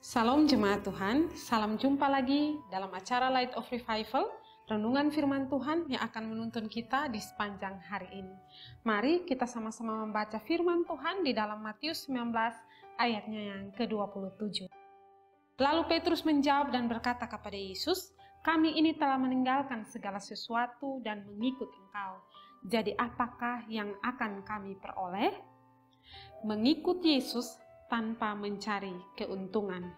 Salam jemaat Tuhan, salam jumpa lagi dalam acara Light of Revival, renungan firman Tuhan yang akan menuntun kita di sepanjang hari ini. Mari kita sama-sama membaca firman Tuhan di dalam Matius 19 ayatnya yang ke-27. Lalu Petrus menjawab dan berkata kepada Yesus, "Kami ini telah meninggalkan segala sesuatu dan mengikut Engkau. Jadi apakah yang akan kami peroleh?" Mengikut Yesus tanpa mencari keuntungan.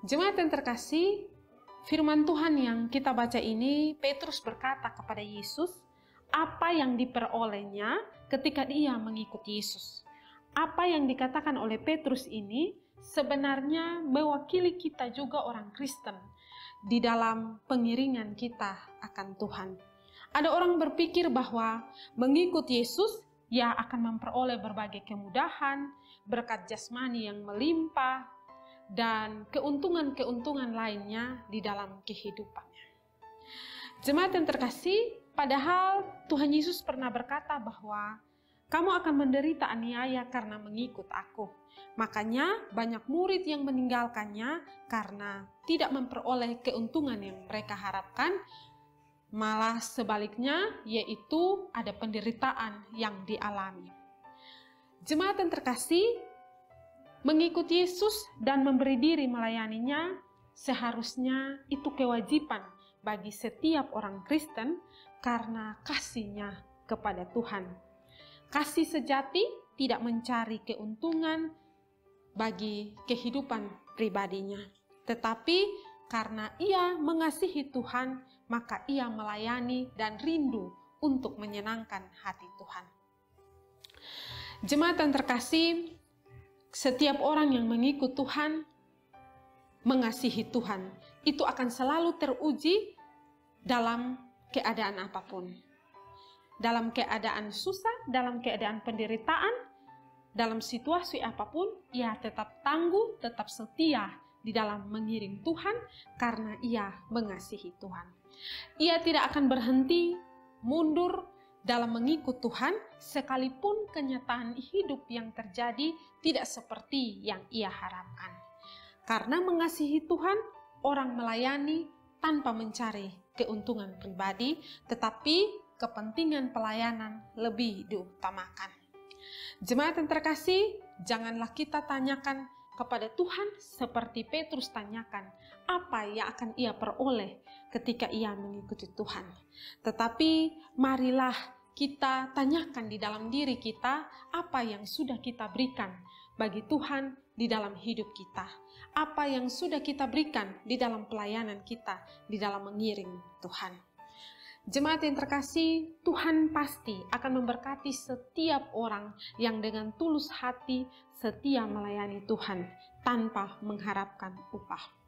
Jemaat yang terkasih, firman Tuhan yang kita baca ini, Petrus berkata kepada Yesus, apa yang diperolehnya ketika dia mengikut Yesus. Apa yang dikatakan oleh Petrus ini sebenarnya mewakili kita juga orang Kristen di dalam pengiringan kita akan Tuhan. Ada orang berpikir bahwa mengikut Yesus ia akan memperoleh berbagai kemudahan, berkat jasmani yang melimpah, dan keuntungan-keuntungan lainnya di dalam kehidupannya. Jemaat yang terkasih, padahal Tuhan Yesus pernah berkata bahwa kamu akan menderita aniaya karena mengikut aku. Makanya banyak murid yang meninggalkannya karena tidak memperoleh keuntungan yang mereka harapkan. Malah sebaliknya, yaitu ada penderitaan yang dialami. Jemaat yang terkasih, mengikuti Yesus dan memberi diri melayaninya seharusnya itu kewajiban bagi setiap orang Kristen karena kasihnya kepada Tuhan. Kasih sejati tidak mencari keuntungan bagi kehidupan pribadinya, tetapi karena ia mengasihi Tuhan, maka ia melayani dan rindu untuk menyenangkan hati Tuhan. Jemaat yang terkasih, setiap orang yang mengikut Tuhan, mengasihi Tuhan, itu akan selalu teruji dalam keadaan apapun. Dalam keadaan susah, dalam keadaan penderitaan, dalam situasi apapun, ia tetap tangguh, tetap setia di dalam mengiring Tuhan karena ia mengasihi Tuhan. Ia tidak akan berhenti mundur dalam mengikut Tuhan sekalipun kenyataan hidup yang terjadi tidak seperti yang ia harapkan. Karena mengasihi Tuhan, orang melayani tanpa mencari keuntungan pribadi, tetapi kepentingan pelayanan lebih diutamakan. Jemaat yang terkasih, janganlah kita tanyakan kepada Tuhan seperti Petrus tanyakan apa yang akan ia peroleh ketika ia mengikuti Tuhan. Tetapi marilah kita tanyakan di dalam diri kita apa yang sudah kita berikan bagi Tuhan di dalam hidup kita. Apa yang sudah kita berikan di dalam pelayanan kita, di dalam mengiring Tuhan. Jemaat yang terkasih, Tuhan pasti akan memberkati setiap orang yang dengan tulus hati setia melayani Tuhan tanpa mengharapkan upah.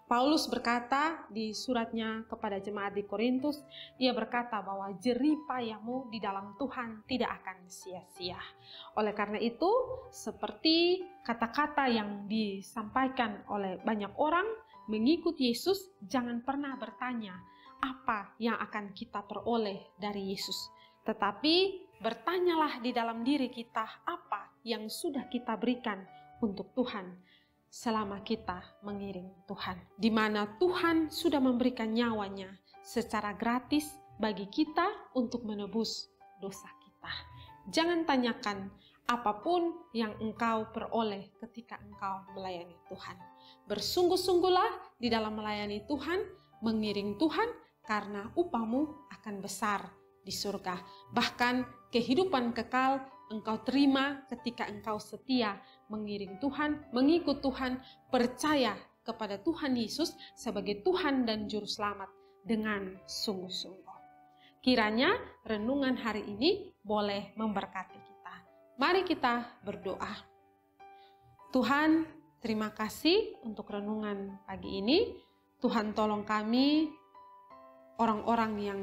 Paulus berkata di suratnya kepada jemaat di Korintus, ia berkata bahwa jerih payahmu di dalam Tuhan tidak akan sia-sia. Oleh karena itu, seperti kata-kata yang disampaikan oleh banyak orang, mengikuti Yesus jangan pernah bertanya apa yang akan kita peroleh dari Yesus. Tetapi bertanyalah di dalam diri kita apa yang sudah kita berikan untuk Tuhan selama kita mengiring Tuhan. Di mana Tuhan sudah memberikan nyawanya secara gratis bagi kita untuk menebus dosa kita. Jangan tanyakan apapun yang engkau peroleh ketika engkau melayani Tuhan. Bersungguh-sungguhlah di dalam melayani Tuhan, mengiring Tuhan, karena upahmu akan besar di surga. Bahkan kehidupan kekal engkau terima ketika engkau setia mengiring Tuhan, mengikut Tuhan, percaya kepada Tuhan Yesus sebagai Tuhan dan Juru Selamat dengan sungguh-sungguh. Kiranya renungan hari ini boleh memberkati kita. Mari kita berdoa. Tuhan, terima kasih untuk renungan pagi ini. Tuhan tolong kami, orang-orang yang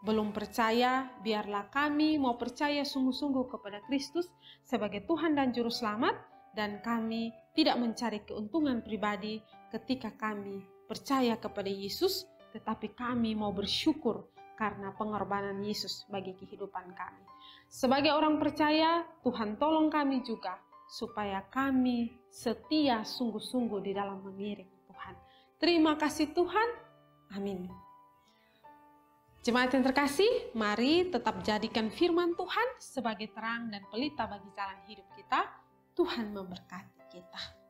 belum percaya, biarlah kami mau percaya sungguh-sungguh kepada Kristus sebagai Tuhan dan Juru Selamat, dan kami tidak mencari keuntungan pribadi ketika kami percaya kepada Yesus, tetapi kami mau bersyukur karena pengorbanan Yesus bagi kehidupan kami. Sebagai orang percaya, Tuhan tolong kami juga supaya kami setia sungguh-sungguh di dalam mengiring Tuhan. Terima kasih Tuhan. Amin. Jemaat yang terkasih, mari tetap jadikan firman Tuhan sebagai terang dan pelita bagi jalan hidup kita. Tuhan memberkati kita.